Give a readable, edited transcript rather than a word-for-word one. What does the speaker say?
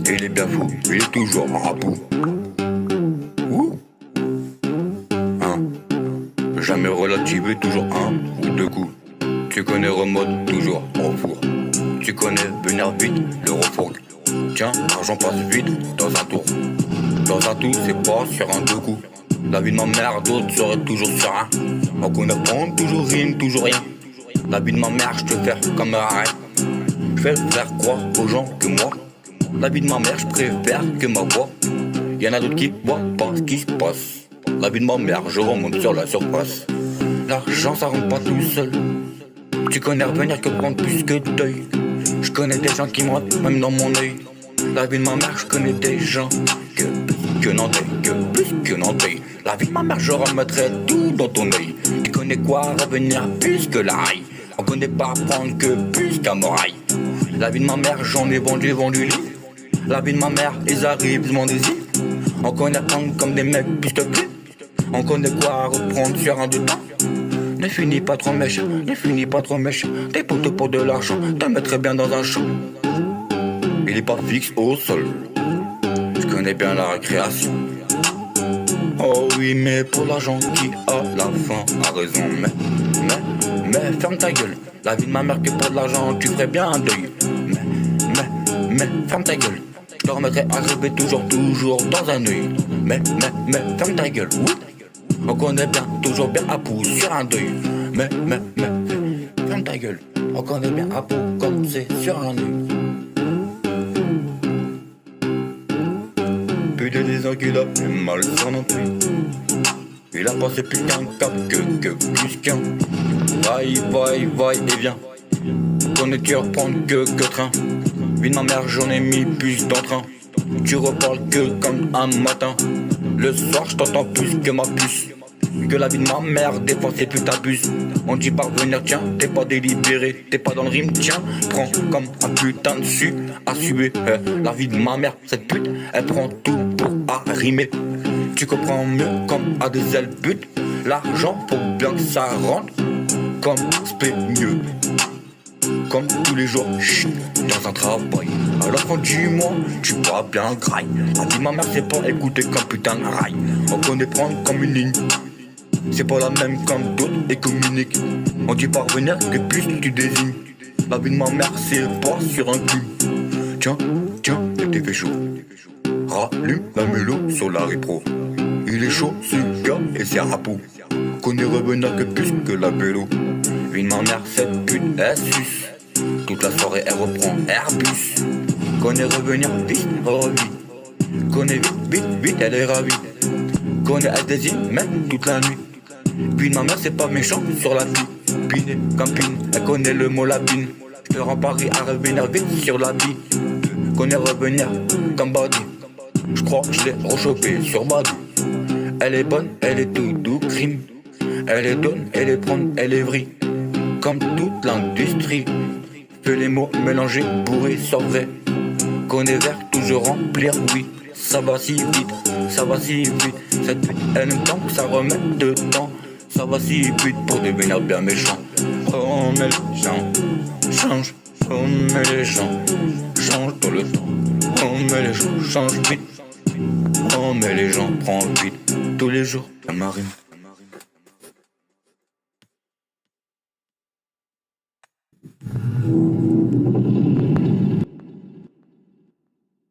Il est bien fou, il est toujours un rabout. Ouh. Hein. Jamais relativé, toujours un ou deux coups. Tu connais remode, toujours au four. Tu connais venir vite, le refourgue. Tiens, l'argent passe vite dans un tour. Dans un tout, c'est pas sur un deux coups. La vie de ma mère, d'autres seraient toujours sur un. On connaît pas, toujours rime, toujours rien. La vie de ma mère, je te fais comme un arrêt. Je vais faire croire aux gens que moi. La vie de ma mère, je préfère que ma voix. Y'en a d'autres qui voient pas ce qui se passe. La vie de ma mère, je remonte sur la surface. L'argent, ça rentre pas tout seul. Tu connais revenir que prendre plus que deuil. Je connais des gens qui me ratent même dans mon œil. La vie de ma mère, je connais des gens que Nantais, que plus que Nantais. La vie de ma mère, je remettrai tout dans ton œil. Tu connais quoi revenir plus que la raille. On connaît pas prendre que plus qu'un moraille. La vie de ma mère, j'en ai vendu lit. La vie de ma mère, ils arrivent, ils m'en désirent. On connaît prendre comme des mecs plus que plus. On connaît quoi reprendre sur un de temps. Ne finis pas trop méchant, ne finis pas trop méchant. T'es potes pour de l'argent, te mettrais bien dans un champ. Il est pas fixe au sol. Je connais bien la récréation. Oh oui, mais pour l'argent qui à la fin a raison. Mais ferme ta gueule. La vie de ma mère que pour de l'argent tu ferais bien un deuil. Mais ferme ta gueule. Je te remettrai à rêver toujours dans un œil. Mais ferme ta gueule. Oui. On connaît bien, toujours bien à pouce sur un deuil. Mais ferme ta gueule. On connaît bien à pouce comme c'est sur un œil. Putain des ans qu'il a fait mal son entrée. Il a passé plus qu'un cap que plus qu'un. Va et viens. Connais tu reprendre que train. Vie de ma mère j'en ai mis plus d'entrain. Tu reparles que comme un matin. Le soir je t'entends plus que ma puce. Que la vie de ma mère, des fois c'est plus t'abuses. On dit parvenir, tiens, t'es pas délibéré, t'es pas dans le rime, tiens, prends comme un putain dessus à suer. La vie de ma mère, cette pute, elle prend tout pour arrimer. Tu comprends mieux comme à des ailes but. L'argent faut bien que ça rentre comme mieux. Comme tous les jours, chut, dans un travail. À la fin du mois, tu vas bien graille. La vie de ma mère, c'est pas écouter comme putain de rail. On connaît prendre comme une ligne. C'est pas la même comme d'autres et communique. On dit parvenir que plus tu désignes. La vie de ma mère, c'est pas sur un cul. Tiens, il t'est fait chaud. Rallume la mélo sur la répro. Il est chaud, ce gars, et c'est rapou. Connaît revenir que plus que la vélo. Vie de ma mère, cette pute, elle suce. Toute la soirée, elle reprend Airbus. Connaît revenir vite, vite. Connaît vite, elle est ravie. Connaît, elle désigne même toute la nuit. Puis ma mère c'est pas méchant sur la vie. Pine comme pine, elle connaît le mot lapine. Je te rends Paris à revenir vite sur la vie. Connais revenir comme body. Je crois que je l'ai rechopé sur Badou. Elle est bonne, elle est tout doux crime. Elle est donne, elle est prendre, elle est vrille. Comme toute l'industrie. Fais les mots mélangés, bourrés, sur vrai. Connais vert, toujours remplir, oui. Ça va si vite, ça va si vite. Cette pute, elle aime tant que ça remet dedans. Ça va si vite pour devenir bien méchant. Oh mais les gens changent. Oh mais les gens changent tout le temps. Oh mais les gens changent vite. Oh mais les gens prennent vite. Tous les jours, la marine.